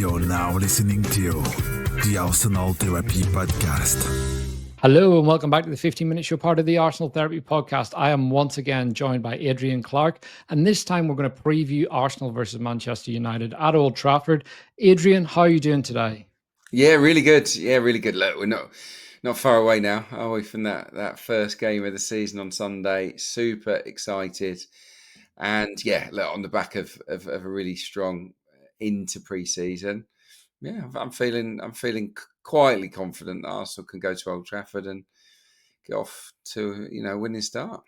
You're now listening to the Arsenal Therapy Podcast. Hello and welcome back to the 15-Minute Show, part of the Arsenal Therapy Podcast. I am once again joined by Adrian Clark, and this time we're going to preview Arsenal versus Manchester United at Old Trafford. Adrian, how are you doing today? Yeah, really good. Look, we're not far away now, are we, from that first game of the season on Sunday. Super excited. And yeah, look, on the back of a really strong into pre-season, yeah, I'm feeling quietly confident that Arsenal can go to Old Trafford and get off to a winning start.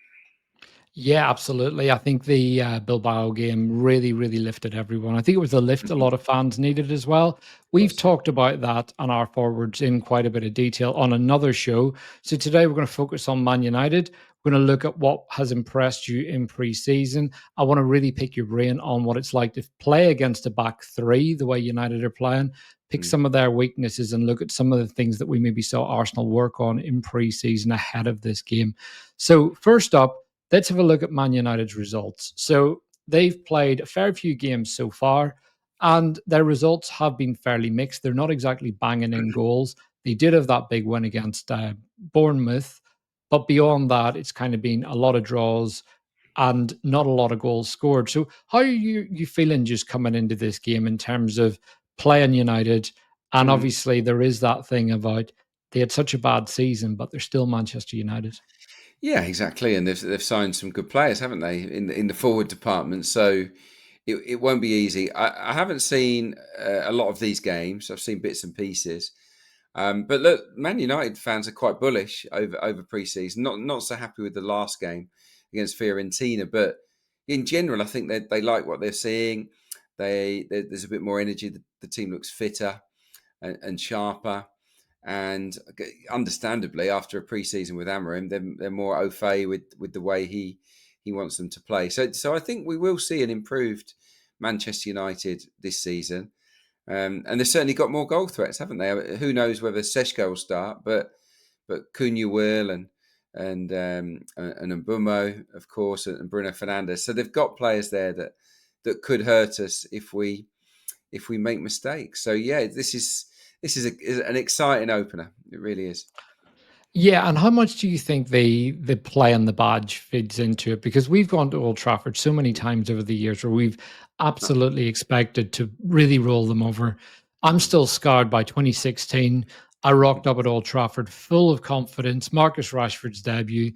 Yeah, absolutely. I think the Bilbao game really lifted everyone. I think it was a lift a lot of fans needed as well. We've talked about that on our forwards in quite a bit of detail on another show. So today we're going to focus on Man United. We're going to look at what has impressed you in pre-season. I want to really pick your brain on what it's like to play against a back three, the way United are playing, pick some of their weaknesses and look at some of the things that we maybe saw Arsenal work on in pre-season ahead of this game. So first up, let's have a look at Man United's results. So they've played a fair few games so far, and their results have been fairly mixed. They're not exactly banging in goals. They did have that big win against Bournemouth, but beyond that, it's kind of been a lot of draws and not a lot of goals scored. So how are you feeling just coming into this game in terms of playing United? And obviously there is that thing about they had such a bad season, but they're still Manchester United. Yeah, exactly, and they've signed some good players, haven't they, in the forward department? So it won't be easy. I haven't seen a lot of these games. I've seen bits and pieces, but look, Man United fans are quite bullish over pre-season. Not so happy with the last game against Fiorentina, but in general, I think they like what they're seeing. There's a bit more energy. The team looks fitter and sharper. And understandably, after a pre-season with Amorim, they're more au fait with the way he wants them to play. So I think we will see an improved Manchester United this season. And they've certainly got more goal threats, haven't they? Who knows whether Seško will start, but Cunha will, and Mbumo, of course, and Bruno Fernandes. So they've got players there that could hurt us if we make mistakes. So yeah, this is an exciting opener. It really is. Yeah, and how much do you think the play on the badge feeds into it? Because we've gone to Old Trafford so many times over the years where we've absolutely expected to really roll them over. I'm still scarred by 2016. I rocked up at Old Trafford full of confidence, Marcus Rashford's debut,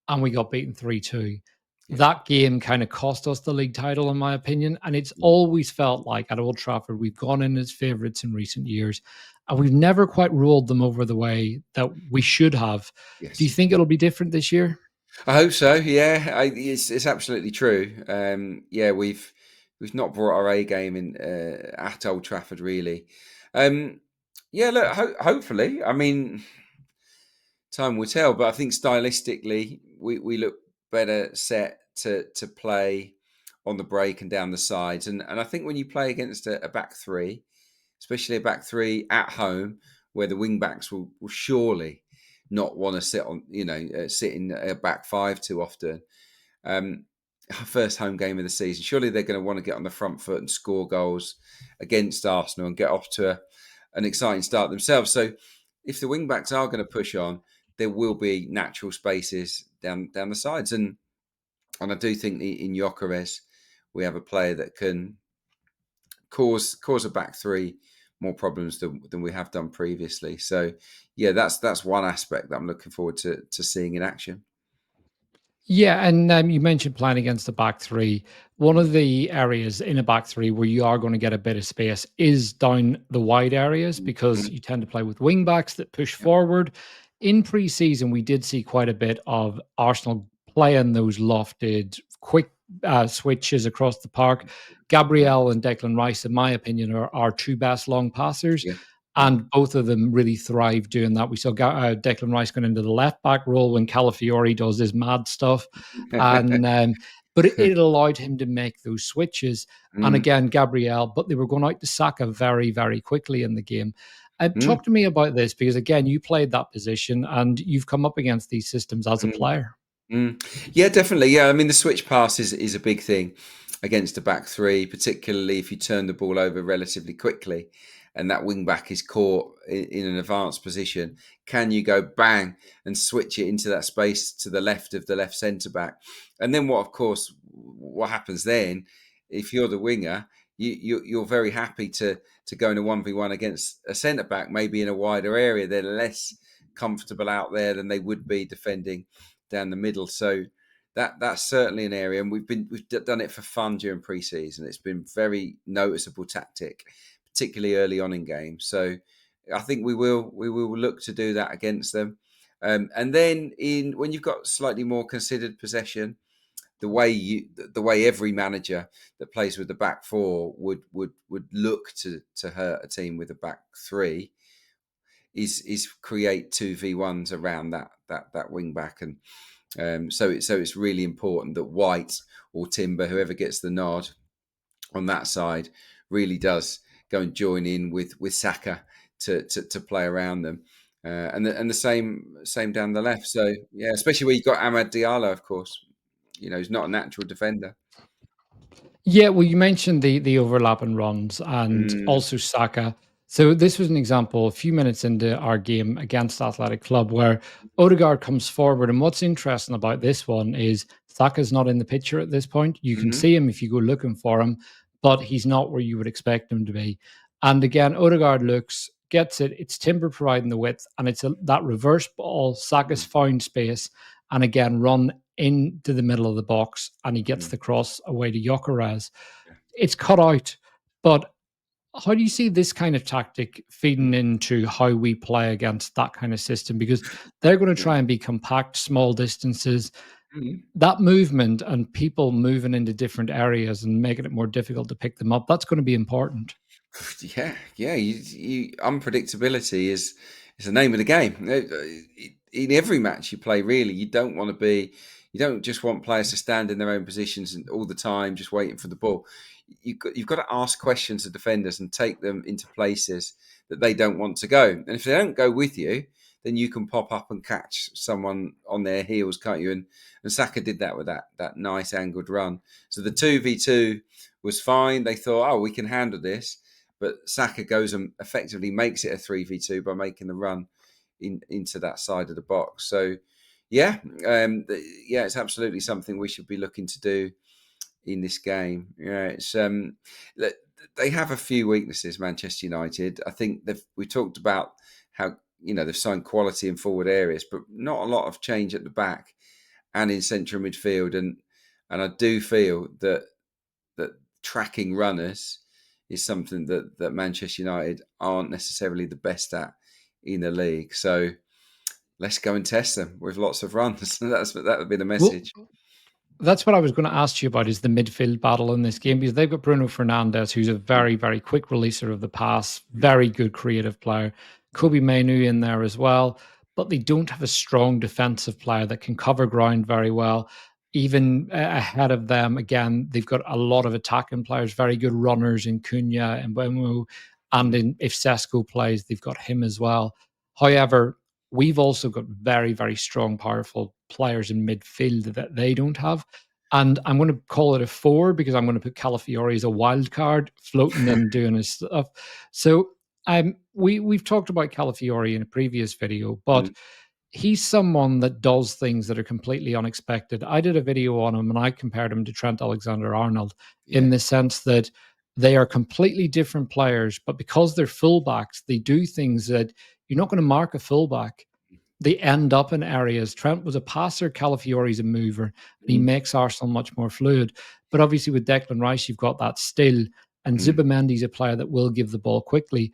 and we got beaten 3-2. Yeah. That game kind of cost us the league title, in my opinion. And it's always felt like at Old Trafford, we've gone in as favourites in recent years, and we've never quite rolled them over the way that we should have. Yes. Do you think it'll be different this year? I hope so. Yeah, it's absolutely true. Yeah, we've not brought our A game in at Old Trafford, really. Yeah, look, hopefully. I mean, time will tell, but I think stylistically, we look better set to play on the break and down the sides. And I think when you play against a back three, especially a back three at home, where the wing backs will surely not want to sit in a back five too often. First home game of the season, surely they're going to want to get on the front foot and score goals against Arsenal and get off to an exciting start themselves. So if the wing backs are going to push on, there will be natural spaces down the sides. And I do think in Gyokeres, we have a player that can cause a back three more problems than we have done previously. So yeah, that's one aspect that I'm looking forward to seeing in action. Yeah, and you mentioned playing against the back three. One of the areas in a back three where you are going to get a bit of space is down the wide areas, because you tend to play with wing backs that push forward. In pre-season, we did see quite a bit of Arsenal playing those lofted, quick switches across the park. Gabriel and Declan Rice, in my opinion, are our two best long passers. Yeah. And both of them really thrive doing that. We saw Declan Rice going into the left back role when Calafiori does his mad stuff, and but it allowed him to make those switches. And again, Gabriel, but they were going out to Saka very, very quickly in the game. Talk to me about this, because again, you played that position and you've come up against these systems as a player. Yeah, definitely. Yeah, I mean, the switch pass is a big thing against a back three, particularly if you turn the ball over relatively quickly. and that wing back is caught in an advanced position, can you go bang and switch it into that space to the left of the left centre back? And then what happens then, if you're the winger, you're very happy to go in a 1v1 against a centre back, maybe in a wider area. They're less comfortable out there than they would be defending down the middle. So that's certainly an area, and we've done it for fun during pre-season. It's been very noticeable tactic, particularly early on in games. So I think we will look to do that against them. And then when you've got slightly more considered possession, the way every manager that plays with the back four would look to hurt a team with a back three is create 2v1s around that wing back. And so it's really important that White or Timber, whoever gets the nod on that side, really does go and join in with Saka to play around them, and the same down the left. So yeah, especially where you've got Amad Diallo, of course, he's not a natural defender. Yeah, well, you mentioned the overlap and runs, and Mm. also Saka. So this was an example a few minutes into our game against Athletic Club where Odegaard comes forward. And what's interesting about this one is Saka's not in the picture at this point. You can see him if you go looking for him, but he's not where you would expect him to be. And again, Odegaard gets it. It's Timber providing the width, and it's that reverse ball. Saka's found space, and again, run into the middle of the box, and he gets the cross away to Gyokeres. It's cut out, but how do you see this kind of tactic feeding into how we play against that kind of system? Because they're going to try and be compact, small distances. That movement and people moving into different areas and making it more difficult to pick them up, that's going to be important. Yeah. Unpredictability is the name of the game. In every match you play, really, you don't just want players to stand in their own positions all the time, just waiting for the ball. You've got to ask questions of defenders and take them into places that they don't want to go. And if they don't go with you, then you can pop up and catch someone on their heels, can't you? And Saka did that with that nice angled run. So the 2v2 was fine. They thought, oh, we can handle this. But Saka goes and effectively makes it a 3v2 by making the run into that side of the box. So, it's absolutely something we should be looking to do in this game. Yeah, it's they have a few weaknesses, Manchester United. I think we talked about how they've signed quality in forward areas, but not a lot of change at the back and in central midfield. And I do feel that tracking runners is something that Manchester United aren't necessarily the best at in the league. So let's go and test them with lots of runs. That would be the message. Well, that's what I was going to ask you about, is the midfield battle in this game, because they've got Bruno Fernandes, who's a very, very quick releaser of the pass, very good creative player. Kobe Mainu in there as well, but they don't have a strong defensive player that can cover ground very well. Even ahead of them, again, they've got a lot of attacking players, very good runners in Cunha and Mbeumo, and if Sesko plays, they've got him as well. However, we've also got very, very strong, powerful players in midfield that they don't have. And I'm going to call it a 4 because I'm going to put Calafiori as a wild card floating in doing his stuff. So we've talked about Calafiori in a previous video, but he's someone that does things that are completely unexpected. I did a video on him and I compared him to Trent Alexander-Arnold in the sense that they are completely different players, but because they're fullbacks, they do things that you're not going to mark a fullback. They end up in areas. Trent was a passer, Calafiori's a mover, and he makes Arsenal much more fluid. But obviously with Declan Rice, you've got that still, and Zubimendi's a player that will give the ball quickly.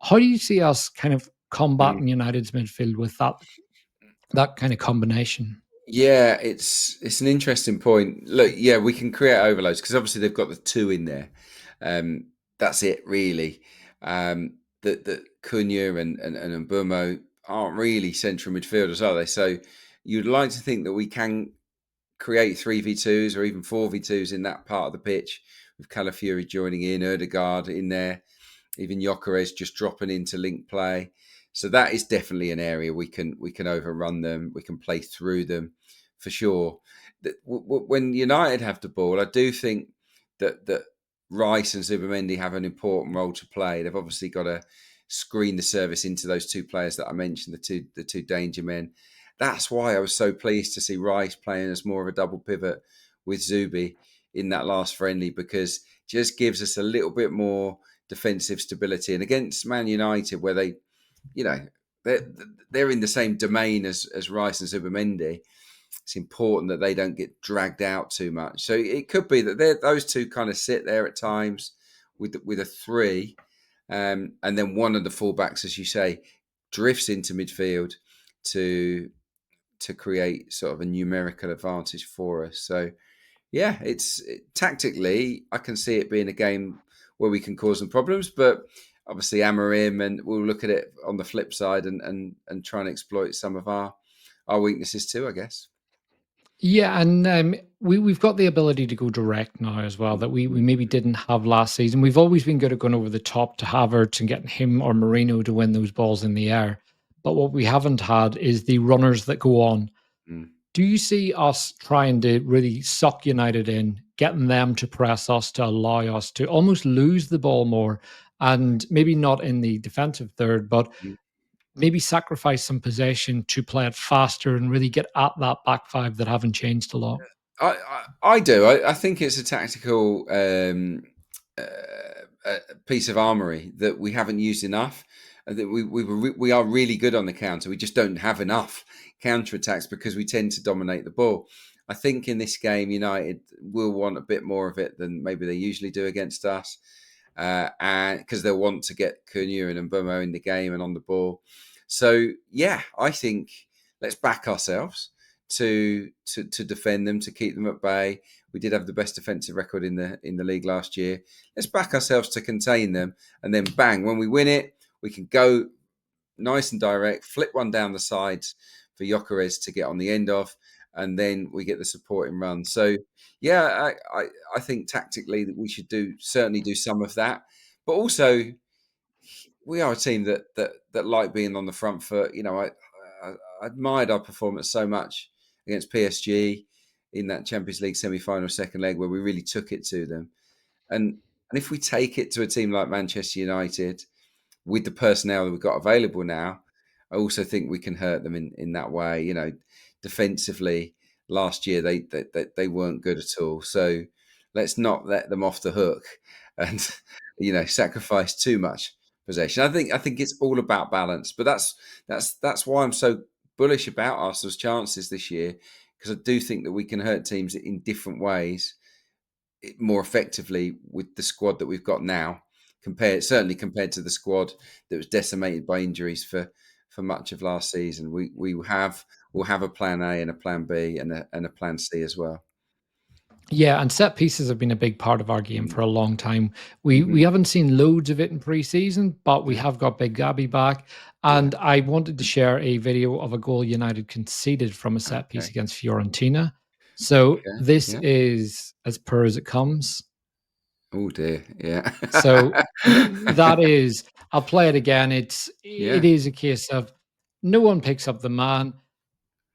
How do you see us kind of combating United's midfield with that kind of combination? Yeah, it's an interesting point. Look, yeah, we can create overloads because obviously they've got the 2 in there. That's it, really. That Cunha and Mbeumo aren't really central midfielders, are they? So you'd like to think that we can create 3v2s or even 4v2s in that part of the pitch with Calafiori joining in, Odegaard in there, even Gyokeres just dropping into link play. So that is definitely an area we can overrun them. We can play through them for sure. When United have the ball, I do think that Rice and Zubimendi have an important role to play. They've obviously got to screen the service into those two players that I mentioned, the two danger men. That's why I was so pleased to see Rice playing as more of a double pivot with Zubi in that last friendly, because it just gives us a little bit more defensive stability. And against Man United, where they, you know, they're in the same domain as Rice and Zubimendi, it's important that they don't get dragged out too much. So it could be that those two kind of sit there at times with a three, and then one of the fullbacks, as you say, drifts into midfield to create sort of a numerical advantage for us. So yeah, tactically, I can see it being a game where we can cause them problems, but obviously Amorim, and we'll look at it on the flip side and try and exploit some of our weaknesses too, I guess. Yeah, and we've got the ability to go direct now as well that we maybe didn't have last season. We've always been good at going over the top to Havertz and getting him or Marino to win those balls in the air. But what we haven't had is the runners that go on. Mm. Do you see us trying to really suck United in, getting them to press us, to allow us to almost lose the ball more, and maybe not in the defensive third, but maybe sacrifice some possession to play it faster and really get at that back five that haven't changed a lot? I do. I think it's a tactical piece of armory that we haven't used enough. I think we are really good on the counter. We just don't have enough counter attacks because we tend to dominate the ball. I think in this game, United will want a bit more of it than maybe they usually do against us, and because they'll want to get Cunha and Mbeumo in the game and on the ball. So yeah, I think let's back ourselves to defend them, to keep them at bay. We did have the best defensive record in the league last year. Let's back ourselves to contain them, and then bang, when we win it, we can go nice and direct, flip one down the sides for Gyokeres to get on the end of, and then we get the supporting run. So yeah, I think tactically that we should certainly do some of that, but also we are a team that like being on the front foot. You know, I admired our performance so much against PSG in that Champions League semi-final second leg where we really took it to them. And if we take it to a team like Manchester United with the personnel that we've got available now, I also think we can hurt them in that way. You know, defensively, last year they weren't good at all. So let's not let them off the hook and sacrifice too much possession. I think it's all about balance. But that's why I'm so bullish about Arsenal's chances this year, because I do think that we can hurt teams in different ways more effectively with the squad that we've got now, certainly compared to the squad that was decimated by injuries for much of last season. We'll have a plan A and a plan B and a plan C as well. Yeah, and set pieces have been a big part of our game for a long time. We Mm-hmm. we haven't seen loads of it in pre-season, but we Yeah. have got Big Gabby back. Yeah. And I wanted to share a video of a goal United conceded from a set piece Okay. against Fiorentina. So Okay. this Yeah. is as per as it comes. Oh dear. Yeah. So that is, I'll play it again. It Yeah. is a case of no one picks up the man.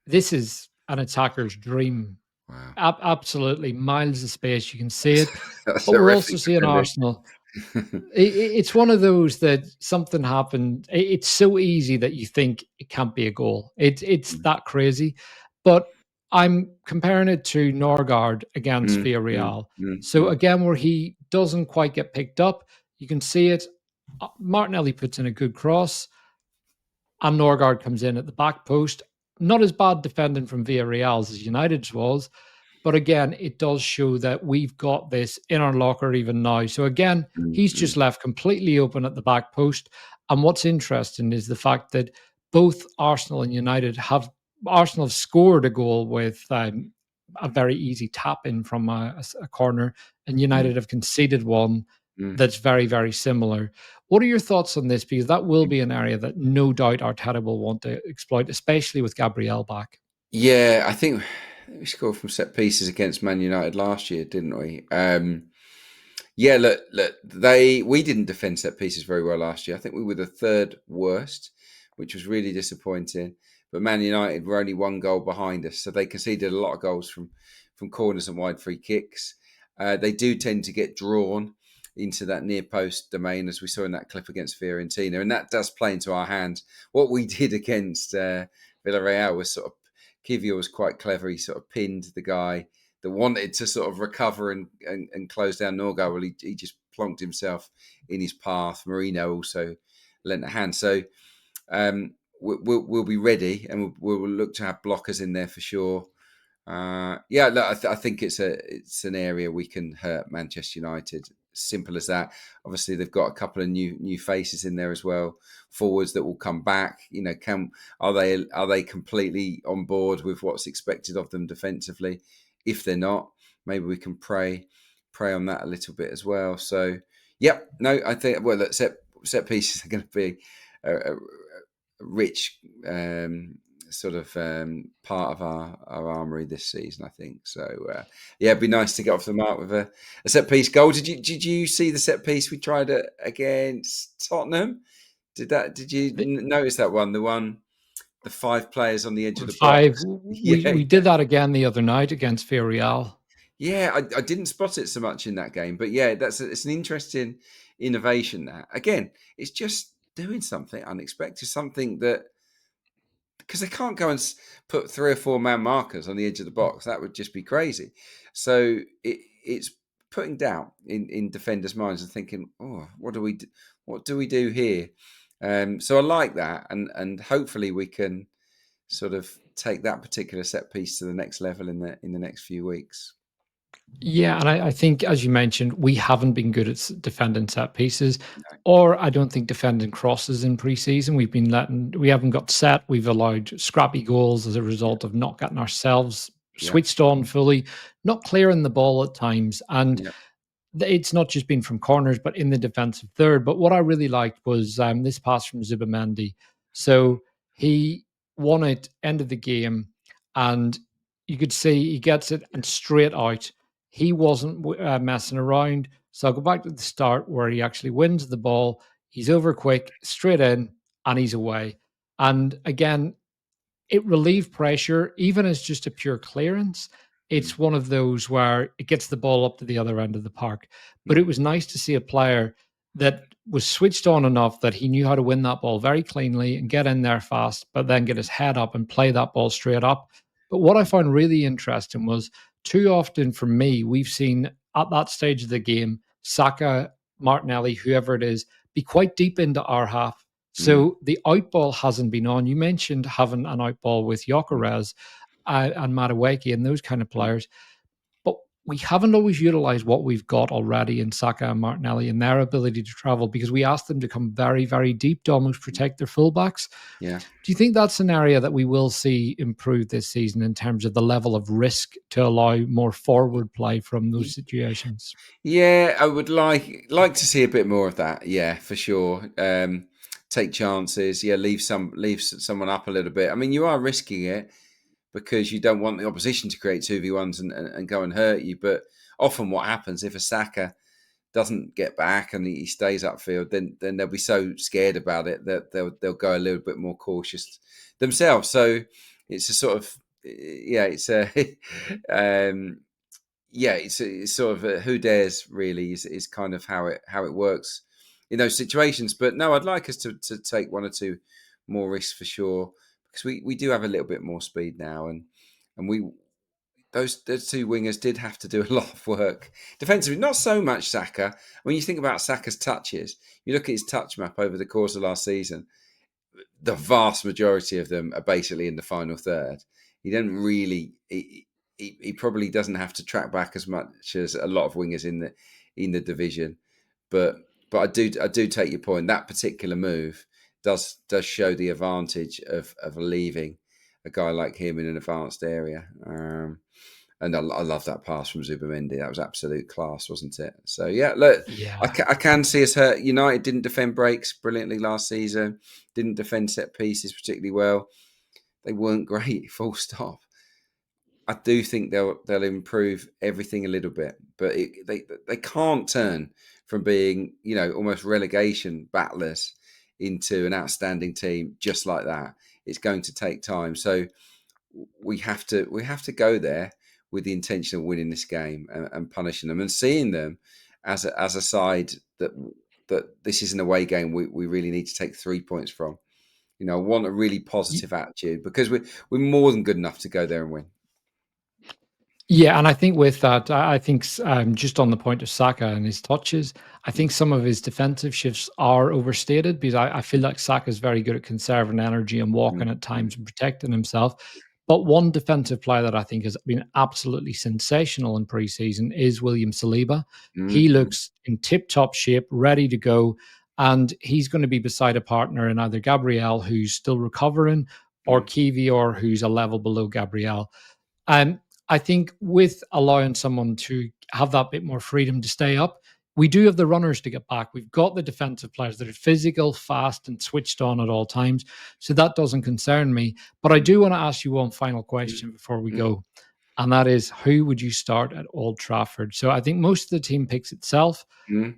This is an attacker's dream. Wow. Absolutely, miles of space. You can see it, That's but we're also horrific seeing defending. Arsenal. It's one of those that something happened. It's so easy that you think it can't be a goal. It's that crazy, but I'm comparing it to Norgard against Villarreal. So again, where he doesn't quite get picked up, you can see it. Martinelli puts in a good cross, and Norgard comes in at the back post. Not as bad defending from Villarreal's as United's was, but again, it does show that we've got this in our locker even now. So again, he's just left completely open at the back post. And what's interesting is the fact that both Arsenal and United have scored a goal with a very easy tap in from a corner, and United have conceded one that's very, very similar. What are your thoughts on this? Because that will be an area that no doubt Arteta will want to exploit, especially with Gabriel back. Yeah, I think we scored from set pieces against Man United last year, didn't we? Yeah, look, we didn't defend set pieces very well last year. I think we were the third worst, which was really disappointing. But Man United were only one goal behind us, so they conceded a lot of goals from corners and wide free kicks. They do tend to get drawn into that near post domain, as we saw in that clip against Fiorentina, and that does play into our hands. What we did against Villarreal was sort of, Kivior was quite clever. He sort of pinned the guy that wanted to sort of recover and close down Norgay. Well, he just plonked himself in his path. Marino also lent a hand. So we'll be ready, and we'll look to have blockers in there for sure. Look, I think it's an area we can hurt Manchester United. Simple as that. Obviously, they've got a couple of new faces in there as well, forwards that will come back. Are they completely on board with what's expected of them defensively? If they're not, maybe we can pray on that a little bit as well. So, I think look, set pieces are going to be a rich sort of part of our armoury this season, I think. So it'd be nice to get off the mark with a set piece goal. Did you see the set piece we tried against Tottenham? Did you notice that one? The 5 players on the edge of the box. We did that again the other night against Villarreal. Yeah, I didn't spot it so much in that game, but yeah, it's an interesting innovation. That again, it's just doing something unexpected, something that, because they can't go and put 3 or 4 man markers on the edge of the box. That would just be crazy. So it's putting doubt in defenders' minds and thinking, oh, what do we do here? So I like that, and hopefully we can sort of take that particular set piece to the next level in the next few weeks. Yeah, and I think, as you mentioned, we haven't been good at defending set pieces, or I don't think defending crosses in pre-season. We haven't got set. We've allowed scrappy goals as a result of not getting ourselves switched on fully, not clearing the ball at times, and it's not just been from corners, but in the defensive third. But what I really liked was this pass from Zubimendi. So he won it end of the game, and you could see he gets it and straight out. He wasn't messing around. So I'll go back to the start where he actually wins the ball. He's over quick, straight in, and he's away. And again, it relieved pressure, even as just a pure clearance. It's one of those where it gets the ball up to the other end of the park. But it was nice to see a player that was switched on enough that he knew how to win that ball very cleanly and get in there fast, but then get his head up and play that ball straight up. But what I found really interesting was, too often for me, we've seen at that stage of the game, Saka, Martinelli, whoever it is, be quite deep into our half. So the outball hasn't been on. You mentioned having an outball with Gyokeres and Madueke and those kind of players, but we haven't always utilised what we've got already in Saka and Martinelli and their ability to travel, because we asked them to come very, very deep to almost protect their fullbacks. Yeah. Do you think that's an area that we will see improve this season in terms of the level of risk to allow more forward play from those situations? Yeah, I would like to see a bit more of that. Yeah, for sure. Take chances. Yeah, leave someone up a little bit. I mean, you are risking it because you don't want the opposition to create 2v1s and go and hurt you. But often what happens, if a Saka doesn't get back and he stays upfield, then they'll be so scared about it that they'll go a little bit more cautious themselves. So it's a sort of, it's sort of who dares really is kind of how it works in those situations. But no, I'd like us to take 1 or 2 more risks for sure, because we do have a little bit more speed now, and those 2 wingers did have to do a lot of work defensively. Not so much Saka. When you think about Saka's touches, you look at his touch map over the course of last season, the vast majority of them are basically in the final third. He didn't really. He probably doesn't have to track back as much as a lot of wingers in the division, but I do take your point. That particular move does show the advantage of leaving a guy like him in an advanced area. And I love that pass from Zubimendi. That was absolute class, wasn't it? So yeah, look, Yeah. I can see us hurt. United didn't defend breaks brilliantly last season. Didn't defend set pieces particularly well. They weren't great. Full stop. I do think they'll improve everything a little bit, but they can't turn from being almost relegation battlers into an outstanding team just like that. It's going to take time. So we have to go there with the intention of winning this game and punishing them and seeing them as a side that this is an away game we really need to take 3 points from. I want a really positive attitude because we're more than good enough to go there and win. Yeah, and I think with that, I think just on the point of Saka and his touches, I think some of his defensive shifts are overstated because I feel like Saka is very good at conserving energy and walking at times and protecting himself. But one defensive player that I think has been absolutely sensational in preseason is William Saliba. He looks in tip-top shape, ready to go, and he's going to be beside a partner in either Gabriel, who's still recovering, or Kiwior, who's a level below Gabriel. I think with allowing someone to have that bit more freedom to stay up, we do have the runners to get back. We've got the defensive players that are physical, fast, and switched on at all times. So that doesn't concern me. But I do want to ask you one final question before we go. And that is, who would you start at Old Trafford? So I think most of the team picks itself,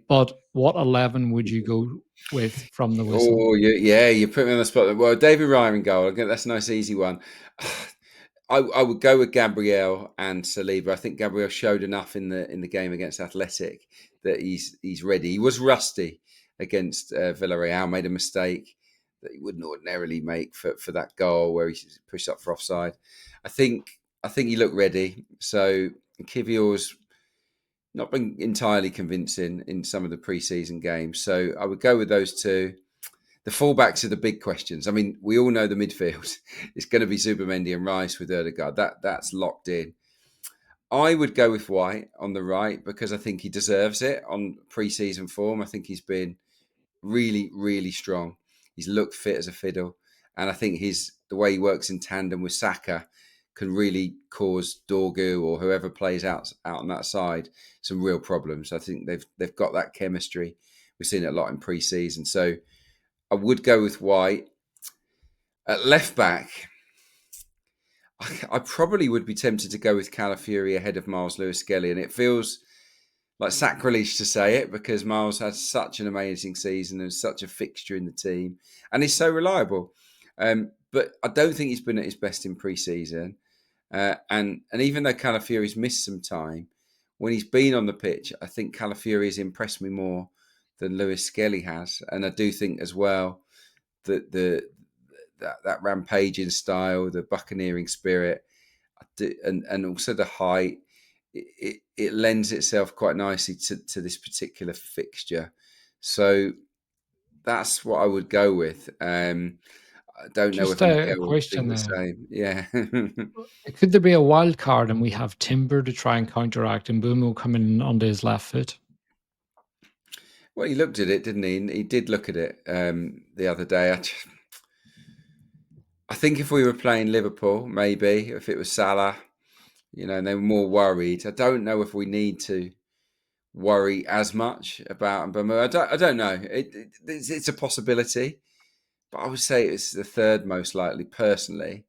but what 11 would you go with from the whistle? Oh, you put me on the spot. Well, David Raya in goal. That's a nice, easy one. I would go with Gabriel and Saliba. I think Gabriel showed enough in the game against Athletic that he's ready. He was rusty against Villarreal, made a mistake that he wouldn't ordinarily make for that goal where he pushed up for offside. I think he looked ready. So Kiwior's not been entirely convincing in some of the preseason games. So I would go with those two. The fullbacks are the big questions. I mean, we all know the midfield. It's going to be Zubimendi and Rice with Odegaard. That's locked in. I would go with White on the right because I think he deserves it on pre-season form. I think he's been really, really strong. He's looked fit as a fiddle. And I think the way he works in tandem with Saka can really cause Dorgu or whoever plays out on that side some real problems. I think they've got that chemistry. We've seen it a lot in pre-season. So I would go with White. At left back, I probably would be tempted to go with Calafiori ahead of Miles Lewis-Skelly, and it feels like sacrilege to say it because Miles had such an amazing season and such a fixture in the team, and he's so reliable. But I don't think he's been at his best in pre-season, and even though Calafiori's missed some time, when he's been on the pitch, I think Calafiori has impressed me more than Lewis-Skelly has, and I do think as well that that rampaging style, the buccaneering spirit, and also the height, it lends itself quite nicely to this particular fixture. So that's what I would go with. I don't know Just if a Mikel would question think the there. same. Yeah. Could there be a wild card and we have Timber to try and counteract and Bumo coming onto his left foot? Well, he looked at it, didn't he? He did look at it the other day. I think if we were playing Liverpool, maybe if it was Salah, and they were more worried. I don't know if we need to worry as much about Mbeumo. I don't know. It's a possibility, but I would say it's the third most likely personally,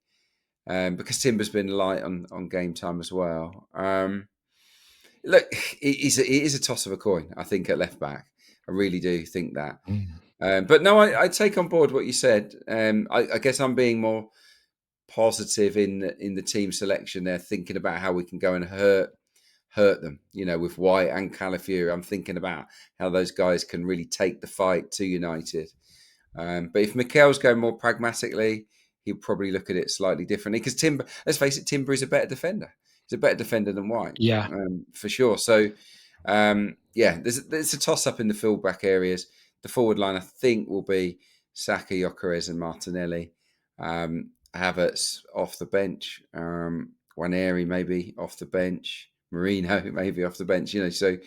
because Timber's been light on game time as well. Look, it is a toss of a coin. I think at left back, I really do think that. But no, I take on board what you said. I guess I'm being more positive in the team selection. They're thinking about how we can go and hurt them, with White and Calafiori. I'm thinking about how those guys can really take the fight to United. But if Mikel's going more pragmatically, he'll probably look at it slightly differently because Timber, let's face it, Timber is a better defender. He's a better defender than White, Yeah. for sure. So, there's a toss-up in the full-back areas. The forward line, I think, will be Saka, Gyokeres and Martinelli. Havertz off the bench. Waneri maybe off the bench. Marino maybe off the bench. So it's a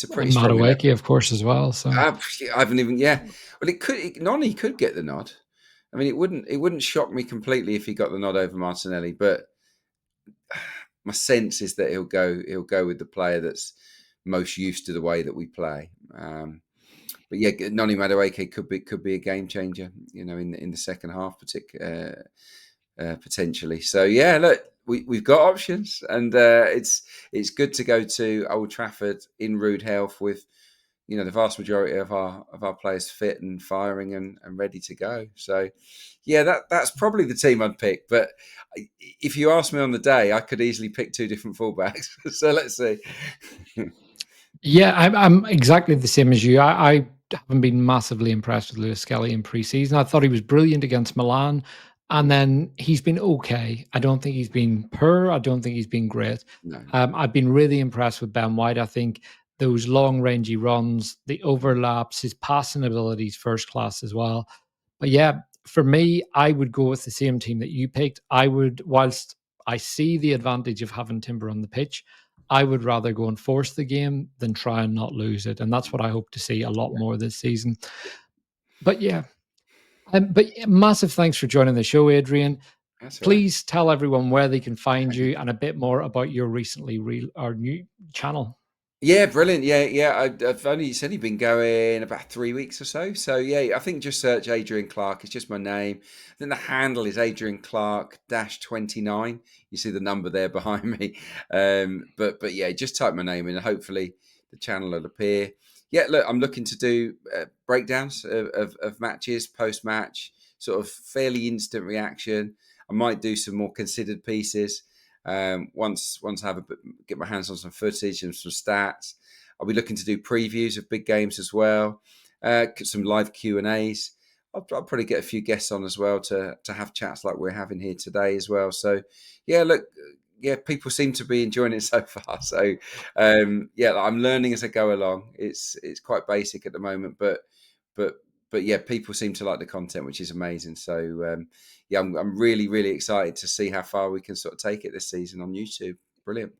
pretty And strong 11. Madueke, of course, as well. So I haven't even. Yeah, well, Noni could get the nod. I mean, it wouldn't shock me completely if he got the nod over Martinelli, but my sense is that he'll go with the player that's most used to the way that we play. But yeah, Noni Madueke could be a game changer, in the second half, potentially. So yeah, look, we've got options, and it's good to go to Old Trafford in rude health with the vast majority of our players fit and firing and ready to go. So, yeah, that's probably the team I'd pick. But if you ask me on the day, I could easily pick two different fullbacks. So let's see. Yeah, I'm exactly the same as you. I haven't been massively impressed with Lewis Skelly in pre-season. I thought he was brilliant against Milan, and then he's been okay. I don't think he's been poor. I don't think he's been great. No. I've been really impressed with Ben White. I think those long rangey runs, the overlaps, his passing ability is first class as well. But yeah, for me, I would go with the same team that you picked. I would, whilst I see the advantage of having Timber on the pitch, I would rather go and force the game than try and not lose it. And that's what I hope to see a lot more this season. But yeah, massive thanks for joining the show, Adrian. That's all right. Please tell everyone where they can find you and a bit more about your recently new channel. Yeah, brilliant. Yeah. I've only been going about 3 weeks or so. So yeah, I think just search Adrian Clark. It's just my name. I think the handle is Adrian Clark -29. You see the number there behind me. But yeah, just type my name in and hopefully the channel will appear. Yeah, look, I'm looking to do breakdowns of matches, post-match, sort of fairly instant reaction. I might do some more considered pieces. Once I get my hands on some footage and some stats, I'll be looking to do previews of big games as well. Some live Q&As. I'll probably get a few guests on as well to have chats like we're having here today as well. So yeah, look, yeah, people seem to be enjoying it so far. So yeah, I'm learning as I go along. It's quite basic at the moment, but yeah, people seem to like the content, which is amazing. So yeah, I'm really, really excited to see how far we can sort of take it this season on YouTube. Brilliant.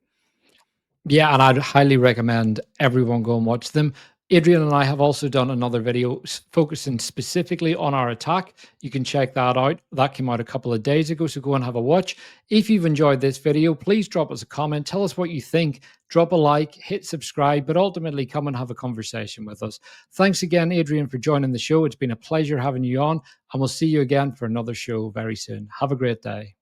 Yeah, and I'd highly recommend everyone go and watch them. Adrian and I have also done another video focusing specifically on our attack. You can check that out. That came out a couple of days ago, so go and have a watch. If you've enjoyed this video, please drop us a comment. Tell us what you think. Drop a like, hit subscribe, but ultimately come and have a conversation with us. Thanks again, Adrian, for joining the show. It's been a pleasure having you on, and we'll see you again for another show very soon. Have a great day.